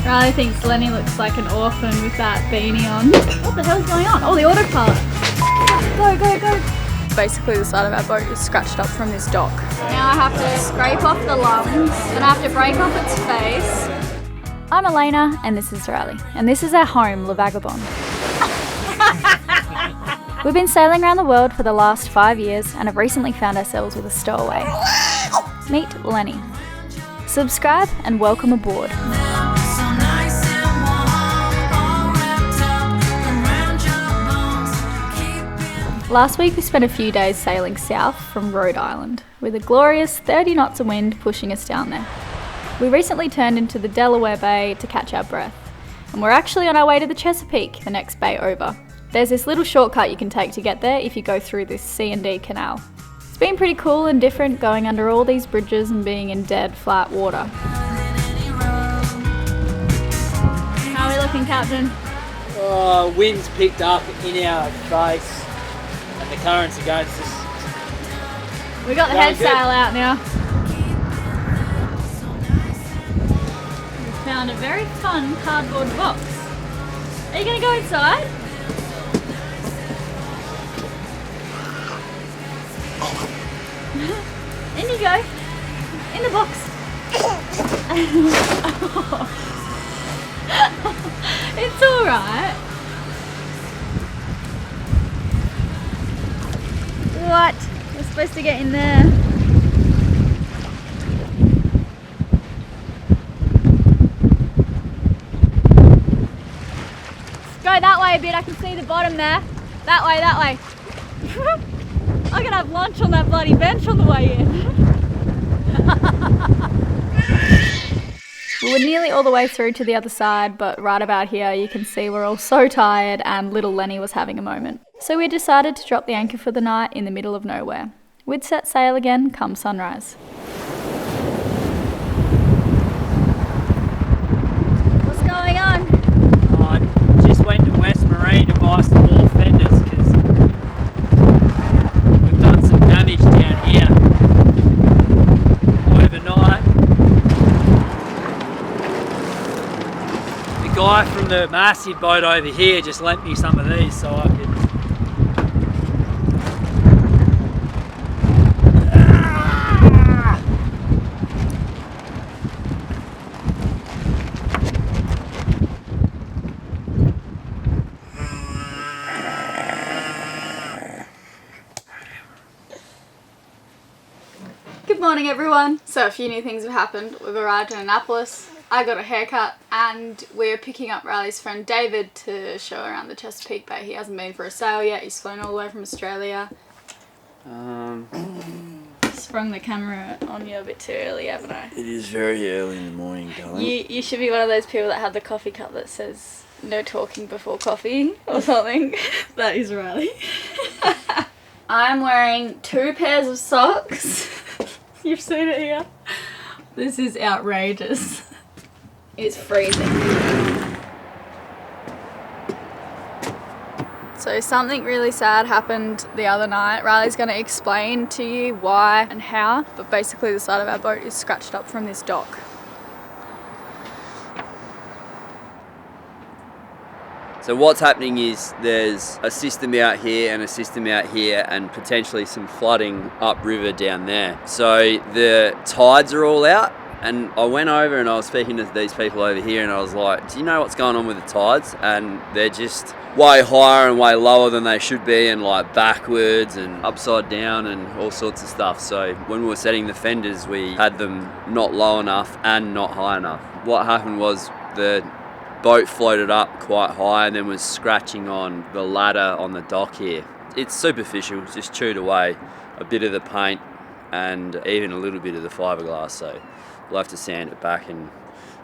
Riley thinks Lenny looks like an orphan with that beanie on. What the hell's going on? Oh, the autopilot. Go, go, go. Basically the side of our boat is scratched up from this dock. Now I have to scrape off the lungs, then I have to break off its face. I'm Elayna and this is Riley, and this is our home, Le Vagabond. We've been sailing around the world for the last 5 years and have recently found ourselves with a stowaway. Meet Lenny. Subscribe and welcome aboard. Last week we spent a few days sailing south from Rhode Island, with a glorious 30 knots of wind pushing us down there. We recently turned into the Delaware Bay to catch our breath, and we're actually on our way to the Chesapeake, the next bay over. There's this little shortcut you can take to get there if you go through this C&D canal. It's been pretty cool and different going under all these bridges and being in dead, flat water. How are we looking, Captain? Oh, wind's picked up in our face and the current's against us. We got the head sail out now. We found a very fun cardboard box. Are you going to go inside? In you go. In the box. It's alright. What? We're supposed to get in there. Let's go that way a bit. I can see the bottom there. That way, that way. I'm gonna have lunch on that bloody bench on the way in. We were nearly all the way through to the other side, but right about here you can see we're all so tired and little Lenny was having a moment. So we decided to drop the anchor for the night in the middle of nowhere. We'd set sail again come sunrise. What's going on? I just went to West Marine to buy some more fenders because we've done some damage down here overnight. The guy from the Backseat boat over here just lent me some of these so I could Good morning everyone. So a few new things have happened. We've arrived in Annapolis, I got a haircut, and we're picking up Riley's friend David to show around the Chesapeake Bay. He hasn't been for a sail yet, he's flown all the way from Australia. Sprung the camera on you a bit too early, haven't I? It is very early in the morning, darling. You should be one of those people that have the coffee cup that says no talking before coffee or something. That is Riley. I'm wearing 2 pairs of socks. You've seen it here. This is outrageous. It's freezing. So something really sad happened the other night. Riley's going to explain to you why and how, but basically the side of our boat is scratched up from this dock. So what's happening is there's a system out here and a system out here and potentially some flooding upriver down there. So the tides are all out, and I went over and I was speaking to these people over here and I was like, do you know what's going on with the tides? And they're just way higher and way lower than they should be, and like backwards and upside down and all sorts of stuff. So when we were setting the fenders, we had them not low enough and not high enough. What happened was the boat floated up quite high and then was scratching on the ladder on the dock here. It's superficial, it's just chewed away a bit of the paint and even a little bit of the fiberglass, so we'll have to sand it back and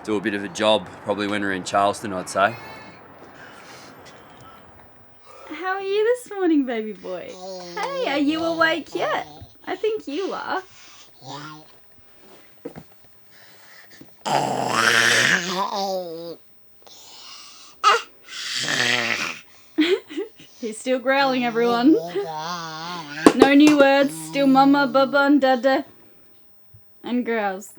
do a bit of a job probably when we're in Charleston, I'd say. How are you this morning, baby boy? Hey, are you awake yet? I think you are. He's still growling, everyone. No new words, still mama, baba, and dada. And growls.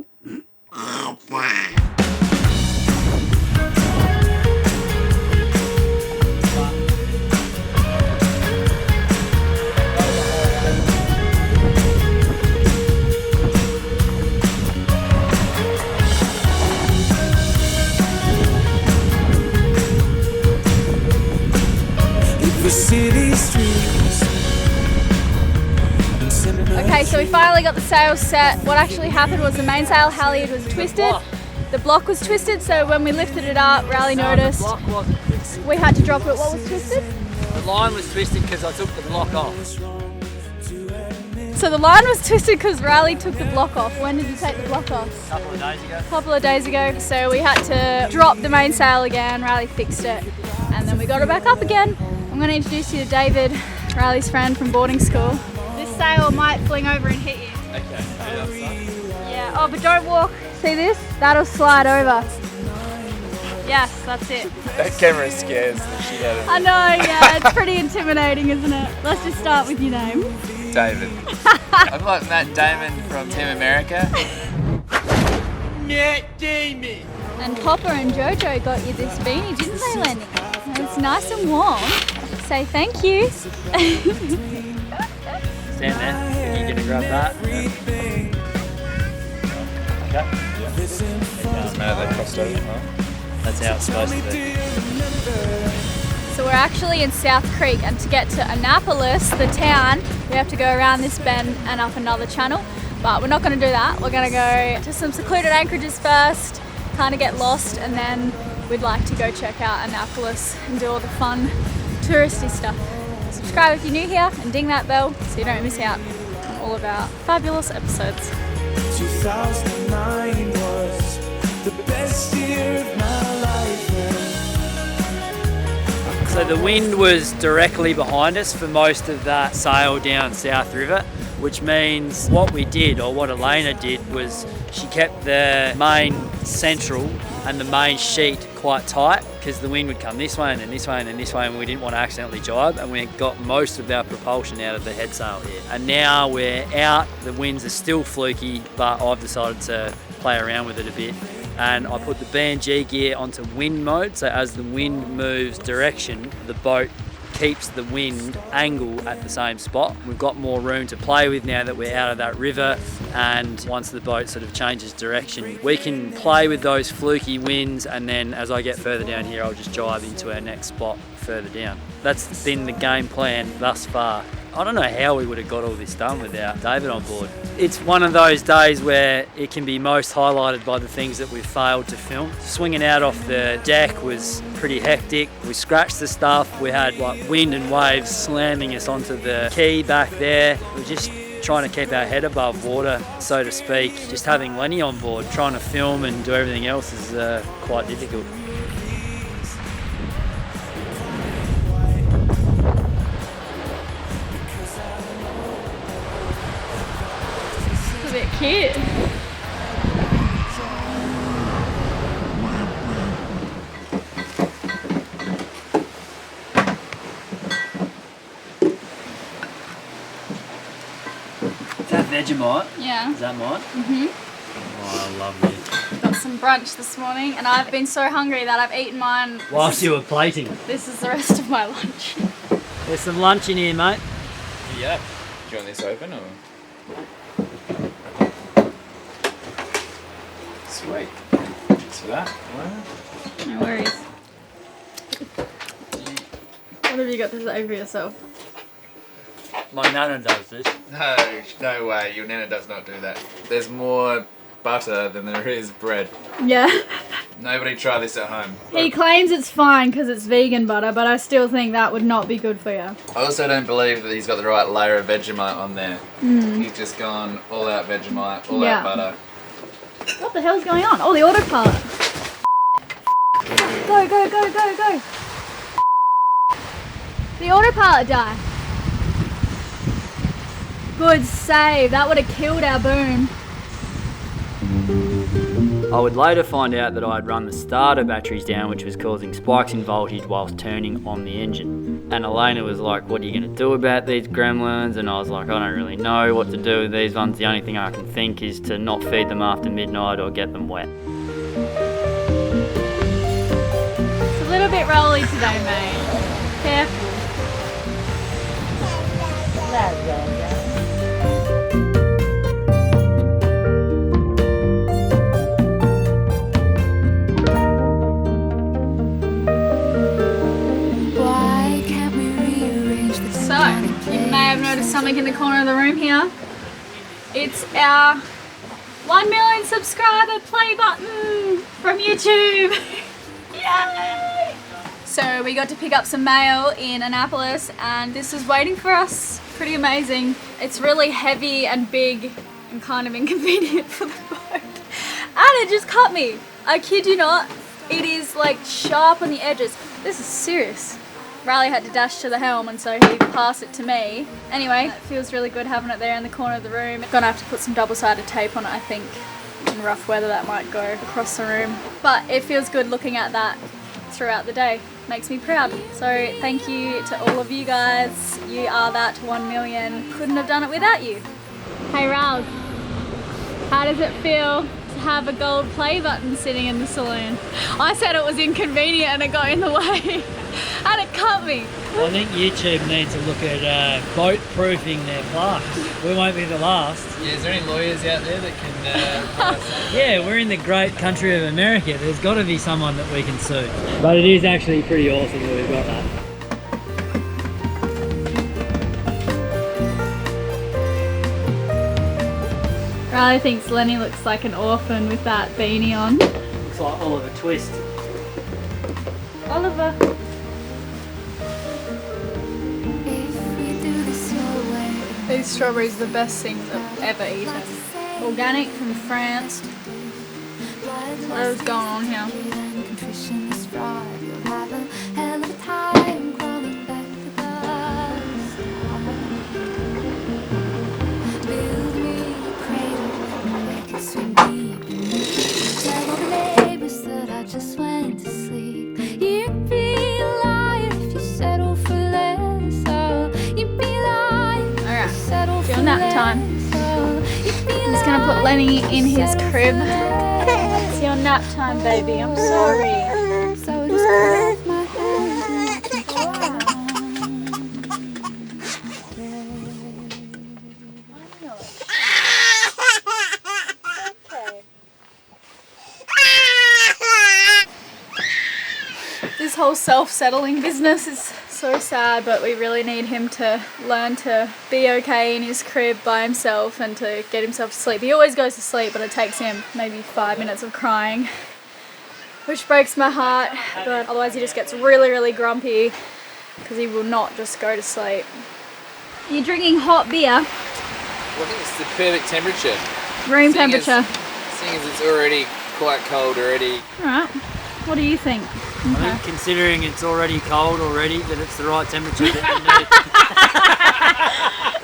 finally got the sails set. What actually happened was the mainsail halyard was twisted. The block was twisted, so when we lifted it up, Riley noticed. The block wasn't twisted. We had to drop it. What was twisted? The line was twisted because I took the block off. So the line was twisted because Riley took the block off. When did you take the block off? A couple of days ago. A couple of days ago. So we had to drop the mainsail again. Riley fixed it, and then we got it back up again. I'm going to introduce you to David, Riley's friend from boarding school. This sail might fling over and hit you. Okay. Yeah. Oh, but don't walk. See this? That'll slide over. Yes, that's it. That camera scares the shit out of me. I know, yeah, it's pretty intimidating, isn't it? Let's just start with your name. David. I'm like Matt Damon from Team America. Matt Damon. And Papa and Jojo got you this beanie, didn't they, Lenny? It's nice and warm. Say thank you. Stand there. You're going to grab that. Okay. Doesn't matter, they crossed over, huh? That's how it's supposed to be. So we're actually in South Creek, and to get to Annapolis, the town, we have to go around this bend and up another channel. But we're not going to do that. We're going to go to some secluded anchorages first, kind of get lost, and then we'd like to go check out Annapolis and do all the fun touristy stuff. Subscribe if you're new here and ding that bell so you don't miss out on all of our fabulous episodes. 2009 was the best year of my life. So the wind was directly behind us for most of that sail down South River, which means what we did, or what Elayna did, was she kept the main central and the main sheet quite tight, because the wind would come this way and then this way and then this way, and we didn't want to accidentally jibe, and we got most of our propulsion out of the head sail here. And now we're out, the winds are still fluky, but I've decided to play around with it a bit. And I put the B&G gear onto wind mode, so as the wind moves direction, the boat keeps the wind angle at the same spot. We've got more room to play with now that we're out of that river, and once the boat sort of changes direction, we can play with those fluky winds, and then as I get further down here, I'll just jibe into our next spot further down. That's been the game plan thus far. I don't know how we would have got all this done without David on board. It's one of those days where it can be most highlighted by the things that we've failed to film. Swinging out off the deck was pretty hectic. We scratched the stuff. We had like wind and waves slamming us onto the quay back there. We're just trying to keep our head above water, so to speak. Just having Lenny on board, trying to film and do everything else is quite difficult. A bit cute. Is that Vegemite? Yeah. Is that mine? Mhm. Oh, lovely. Got some brunch this morning, and I've been so hungry that I've eaten mine. Whilst you were plating. This is the rest of my lunch. There's some lunch in here, mate. Yeah. Do you want this open or? Sweet. Thanks for that. Wow. No worries. What have you got to say for yourself? My nana does this. No way. Your nana does not do that. There's more butter than there is bread. Yeah. Nobody try this at home. He claims it's fine because it's vegan butter, but I still think that would not be good for you. I also don't believe that he's got the right layer of Vegemite on there. He's just gone all out Vegemite, all out butter. What the hell's going on? Oh, the autopilot. Go, go, go, go, go. The autopilot died. Good save. That would have killed our boom. I would later find out that I had run the starter batteries down, which was causing spikes in voltage whilst turning on the engine. And Elayna was like, what are you going to do about these gremlins? And I was like, I don't really know what to do with these ones. The only thing I can think is to not feed them after midnight or get them wet. It's a little bit rolly today, mate. Careful. So, you may have noticed something in the corner of the room here. It's our 1 million subscriber play button from YouTube. Yay! So we got to pick up some mail in Annapolis and this is waiting for us. Pretty amazing. It's really heavy and big and kind of inconvenient for the boat. And it just cut me. I kid you not. It is like sharp on the edges. This is serious. Riley had to dash to the helm and so he passed it to me. Anyway, it feels really good having it there in the corner of the room. Gonna have to put some double-sided tape on it, I think. In rough weather that might go across the room. But it feels good looking at that throughout the day. Makes me proud. So thank you to all of you guys. You are that 1 million. Couldn't have done it without you. Hey Ral, how does it feel to have a gold play button sitting in the saloon? I said it was inconvenient and it got in the way. And it cut me. I think YouTube needs to look at boat proofing their plaques. We won't be the last. Yeah, is there any lawyers out there that can... Yeah, we're in the great country of America. There's got to be someone that we can sue. But it is actually pretty awesome that we've got that. Riley thinks Lenny looks like an orphan with that beanie on. Looks like Oliver Twist. Oliver. These strawberries are the best things I've ever eaten. Organic from France. What is going on here? Nap time. I'm just gonna put Lenny in his crib. It's your nap time, baby. I'm sorry. This whole self-settling business is so sad, but we really need him to learn to be okay in his crib by himself and to get himself to sleep. He always goes to sleep, but it takes him maybe 5 minutes of crying, which breaks my heart, but otherwise he just gets really, really grumpy because he will not just go to sleep. You're drinking hot beer? Well, I think it's the perfect temperature. Room temperature. Seeing as it's already quite cold already. Alright, what do you think? I think considering it's already cold already, that it's the right temperature that you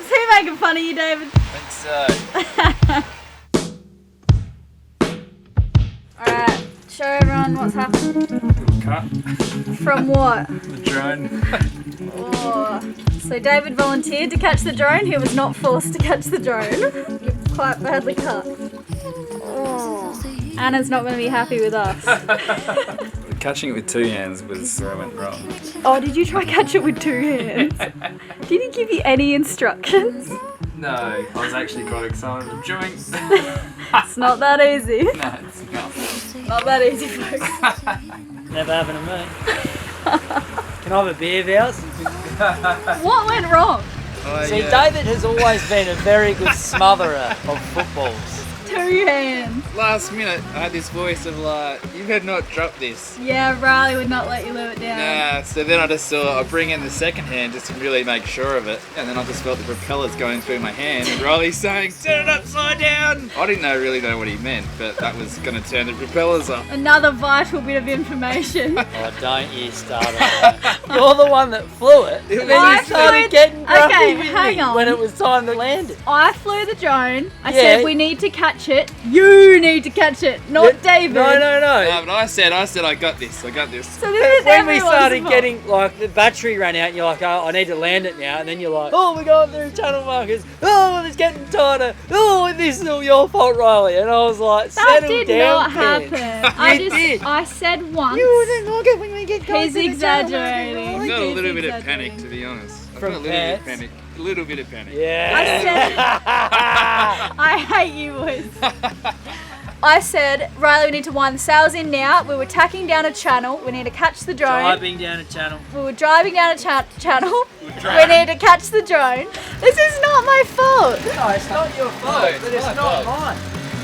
need. Is he making fun of you, David? I think so. Alright, show everyone what's happened. Cut. From what? The drone. Oh. So David volunteered to catch the drone. He was not forced to catch the drone. You're quite badly cut. Oh. Anna's not going to be happy with us. Catching it with 2 hands was where I went wrong. Oh, did you try catch it with 2 hands? Did he give you any instructions? No, I was actually quite excited of doing. It's not that easy. No, it's not. Not that easy, folks. Never happened to me. Can I have a beer, Vows? What went wrong? See, David has always been a very good smotherer of footballs. 2 hands. Last minute, I had this voice of like, you better not drop this. Yeah, Riley would not let you live it down. Nah, so then I just saw, I bring in the second hand just to really make sure of it. And then I just felt the propellers going through my hand and Riley's saying, turn it upside down. I didn't really know what he meant, but that was going to turn the propellers up. Another vital bit of information. Oh, don't you start on that. You're the one that flew it. And then I you started flew- getting grumpy Okay, with hang me on. when it was time to land it. I flew the drone. I Yeah. said we need to catch it. You need to catch it, not David. No. No, but I said I got this. So this But is when we everyone's started fault. getting, like, the battery ran out and you're like, oh, I need to land it now. And then you're like, oh, we're going through channel markers. Oh, it's getting tighter. Oh, this is all your fault, Riley. And I was like, That settle did down, not Pants. happen. did. I said once. You didn't like it when we get close He's to the channel exaggerating. markers. I felt a He's little bit of exaggerating. panic, to be honest. I From felt a little bit of Pants? panic. A little bit of panic. Yeah. I hate you boys. I said, Riley, we need to wind the sails in now. We were tacking down a channel. We need to catch the drone. Driving down a channel. We were driving down a channel. We need to catch the drone. This is not my fault. No, it's not your fault, but it's not mine.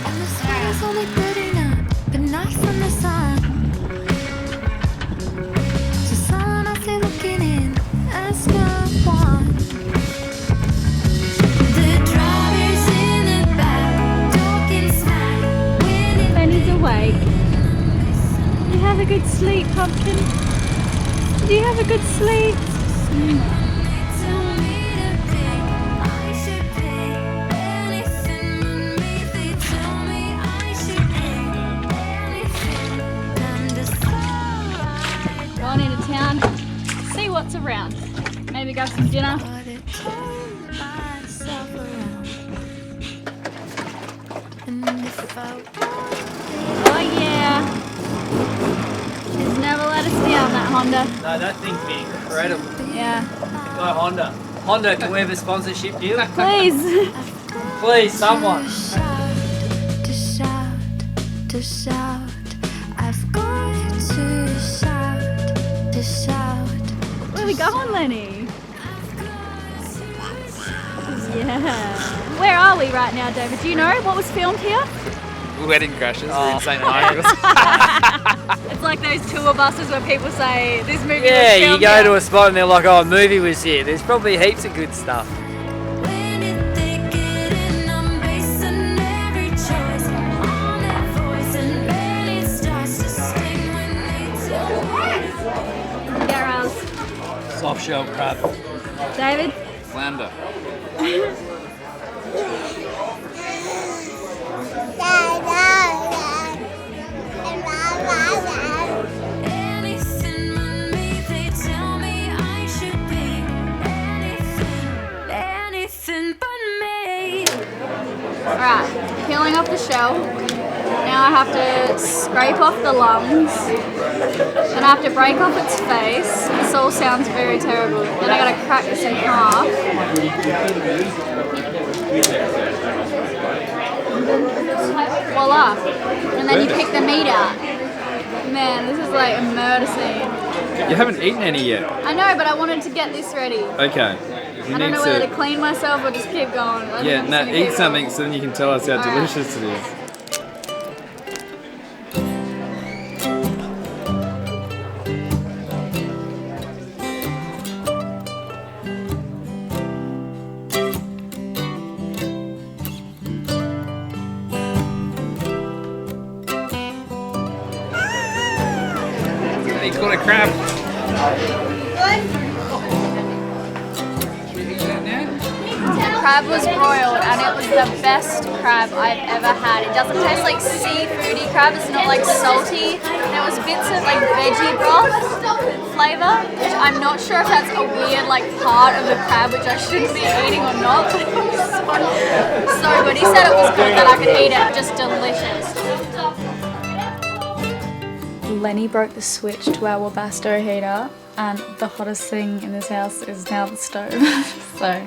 And the sky is only good enough, but not from the sun. So someone out there looking in, ask no one. The drivers in the back, talking smack. Lenny's awake. Did you have a good sleep, Pumpkin? Did you have a good sleep? Going into town, see what's around. Maybe grab some dinner. Oh yeah. Just never let us down, that Honda. No, that thing's been incredible. Yeah. Go Honda. Honda, can we have a sponsorship deal? Please. Please, someone. To shout, I've got to shout. Where are we going, Lenny? Yeah. Where are we right now, David? Do you know what was filmed here? Wedding crashes. We're in St. Michael's. It's like those tour buses where people say this movie was Yeah, you filmed go here. to a spot and they're like, oh, a movie was here. There's probably heaps of good stuff. When it thick and I'm basing every choice on that voice, and then it starts to sting when they tell me. Garrels. Soft shell crab. David? Flounder. Anything but me, they tell me I should be. Anything but me. Alright, peeling off the shell. Now I have to scrape off the lungs. Then I have to break off its face. This all sounds very terrible. Then I gotta crack this in half. Voila. And then you pick the meat out. Man, this is like a murder scene. You haven't eaten any yet. I know, but I wanted to get this ready. Okay. I don't know whether to clean myself or just keep going. I think Yeah, I'm just no, gonna eat keep something going. so then you can tell us how Alright. delicious it is. He caught a crab. The crab was broiled and it was the best crab I've ever had. It doesn't taste like seafoody crab, it's not like salty. There was bits of like veggie broth flavour, which I'm not sure if that's a weird like part of the crab which I shouldn't be eating or not, but it was so good. He said it was good, that I could eat it, just delicious. Lenny broke the switch to our Webasto heater and the hottest thing in this house is now the stove. So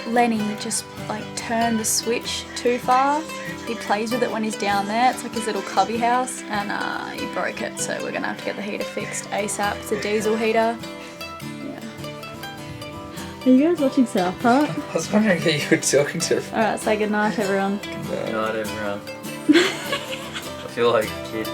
Lenny just like turned the switch too far. He plays with it when he's down there. It's like his little cubby house and he broke it. So we're gonna have to get the heater fixed ASAP. It's a diesel heater. Yeah. Are you guys watching South Park? I was wondering who you were talking to. Alright, say goodnight everyone. Good night, everyone. I feel like a kid.